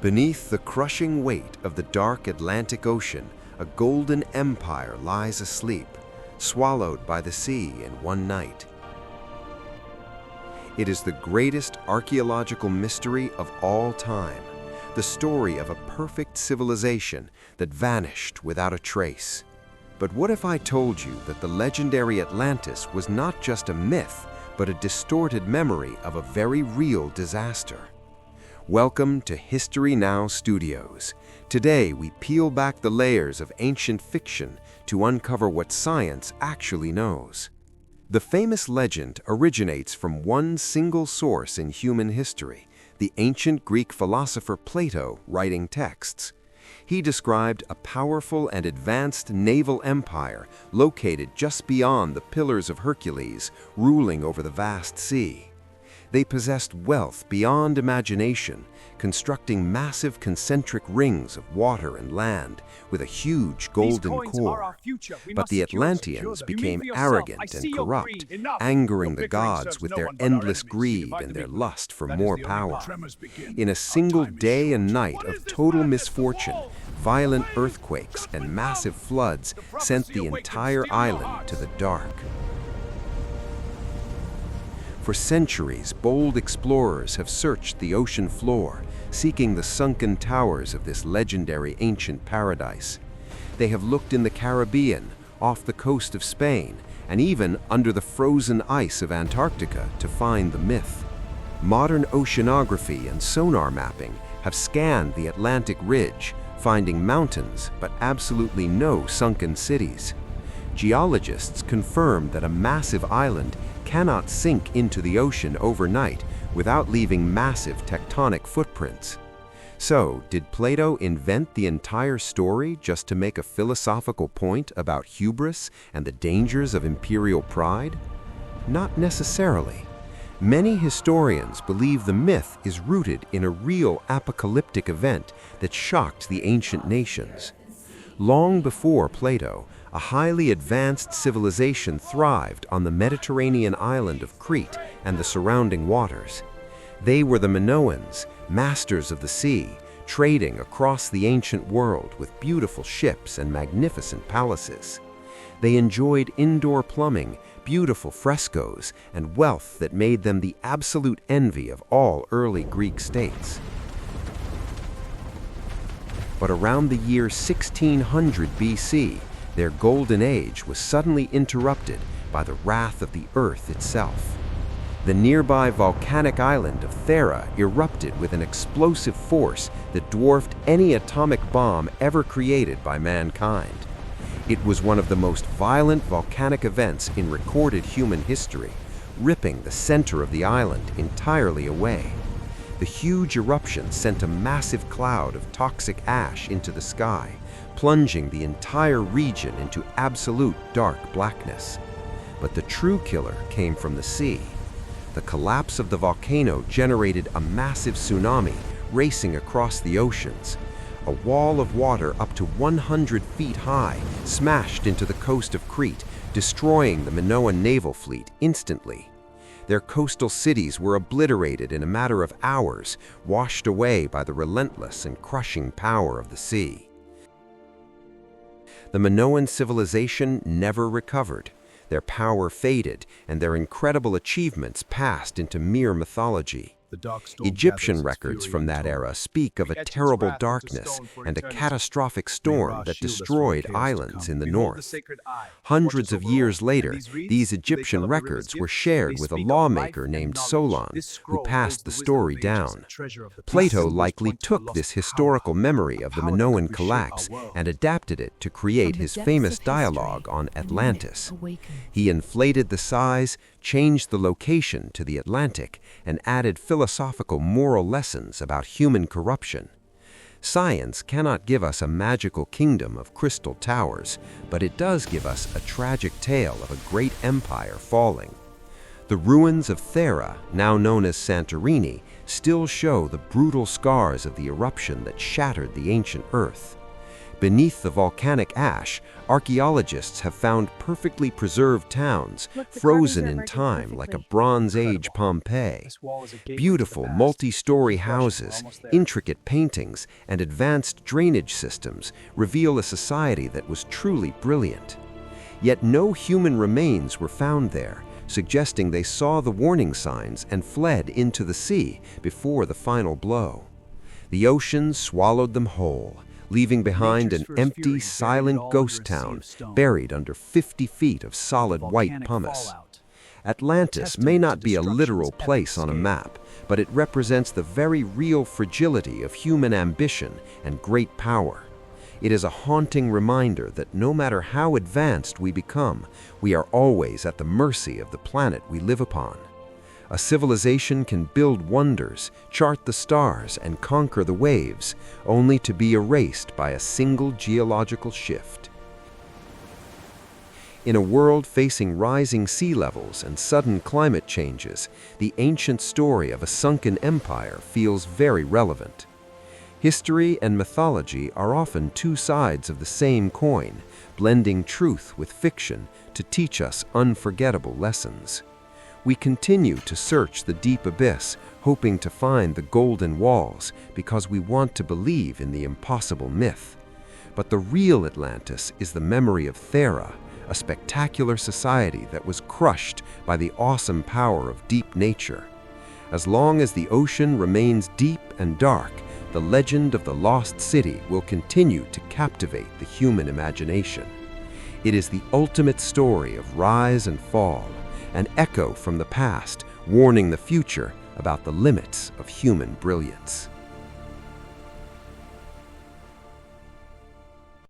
Beneath the crushing weight of the dark Atlantic Ocean, a golden empire lies asleep, swallowed by the sea in one night. It is the greatest archaeological mystery of all time, the story of a perfect civilization that vanished without a trace. But what if I told you that the legendary Atlantis was not just a myth, but a distorted memory of a very real disaster? Welcome to History Now Studios. Today we peel back the layers of ancient fiction to uncover what science actually knows. The famous legend originates from one single source in human history, the ancient Greek philosopher Plato writing texts. He described a powerful and advanced naval empire located just beyond the Pillars of Hercules, ruling over the vast sea. They possessed wealth beyond imagination, constructing massive concentric rings of water and land with a huge golden core. But the Atlanteans became arrogant and corrupt, angering the gods with their endless greed and their lust for more power. In a single day and night of total misfortune, violent earthquakes and massive floods sent the entire island to the dark. For centuries, bold explorers have searched the ocean floor, seeking the sunken towers of this legendary ancient paradise. They have looked in the Caribbean, off the coast of Spain, and even under the frozen ice of Antarctica to find the myth. Modern oceanography and sonar mapping have scanned the Atlantic ridge, finding mountains but absolutely no sunken cities. Geologists confirm that a massive island cannot sink into the ocean overnight without leaving massive tectonic footprints. So, did Plato invent the entire story just to make a philosophical point about hubris and the dangers of imperial pride? Not necessarily. Many historians believe the myth is rooted in a real apocalyptic event that shocked the ancient nations. Long before Plato, a highly advanced civilization thrived on the Mediterranean island of Crete and the surrounding waters. They were the Minoans, masters of the sea, trading across the ancient world with beautiful ships and magnificent palaces. They enjoyed indoor plumbing, beautiful frescoes, and wealth that made them the absolute envy of all early Greek states. But around the year 1600 BC, their golden age was suddenly interrupted by the wrath of the earth itself. The nearby volcanic island of Thera erupted with an explosive force that dwarfed any atomic bomb ever created by mankind. It was one of the most violent volcanic events in recorded human history, ripping the center of the island entirely away. The huge eruption sent a massive cloud of toxic ash into the sky, plunging the entire region into absolute dark blackness. But the true killer came from the sea. The collapse of the volcano generated a massive tsunami racing across the oceans. A wall of water up to 100 feet high smashed into the coast of Crete, destroying the Minoan naval fleet instantly. Their coastal cities were obliterated in a matter of hours, washed away by the relentless and crushing power of the sea. The Minoan civilization never recovered. Their power faded, and their incredible achievements passed into mere mythology. Egyptian records from that era speak of a terrible darkness and a catastrophic storm that destroyed islands in the north. Hundreds of years later, these Egyptian records were shared with a lawmaker named Solon, who passed the story down. Plato likely took this historical memory of the Minoan collapse and adapted it to create his famous dialogue on Atlantis. He inflated the size, changed the location to the Atlantic, and added philosophical moral lessons about human corruption. Science cannot give us a magical kingdom of crystal towers, but it does give us a tragic tale of a great empire falling. The ruins of Thera, now known as Santorini, still show the brutal scars of the eruption that shattered the ancient earth. Beneath the volcanic ash, archaeologists have found perfectly preserved towns, frozen in time like a Bronze Age Pompeii. Beautiful multi-story houses, intricate paintings, and advanced drainage systems reveal a society that was truly brilliant. Yet no human remains were found there, suggesting they saw the warning signs and fled into the sea before the final blow. The ocean swallowed them whole, leaving behind an empty, silent ghost town buried under 50 feet of solid white pumice. Atlantis may not be a literal place on a map, but it represents the very real fragility of human ambition and great power. It is a haunting reminder that no matter how advanced we become, we are always at the mercy of the planet we live upon. A civilization can build wonders, chart the stars, and conquer the waves, only to be erased by a single geological shift. In a world facing rising sea levels and sudden climate changes, the ancient story of a sunken empire feels very relevant. History and mythology are often two sides of the same coin, blending truth with fiction to teach us unforgettable lessons. We continue to search the deep abyss, hoping to find the golden walls because we want to believe in the impossible myth. But the real Atlantis is the memory of Thera, a spectacular society that was crushed by the awesome power of deep nature. As long as the ocean remains deep and dark, the legend of the lost city will continue to captivate the human imagination. It is the ultimate story of rise and fall, an echo from the past, warning the future about the limits of human brilliance.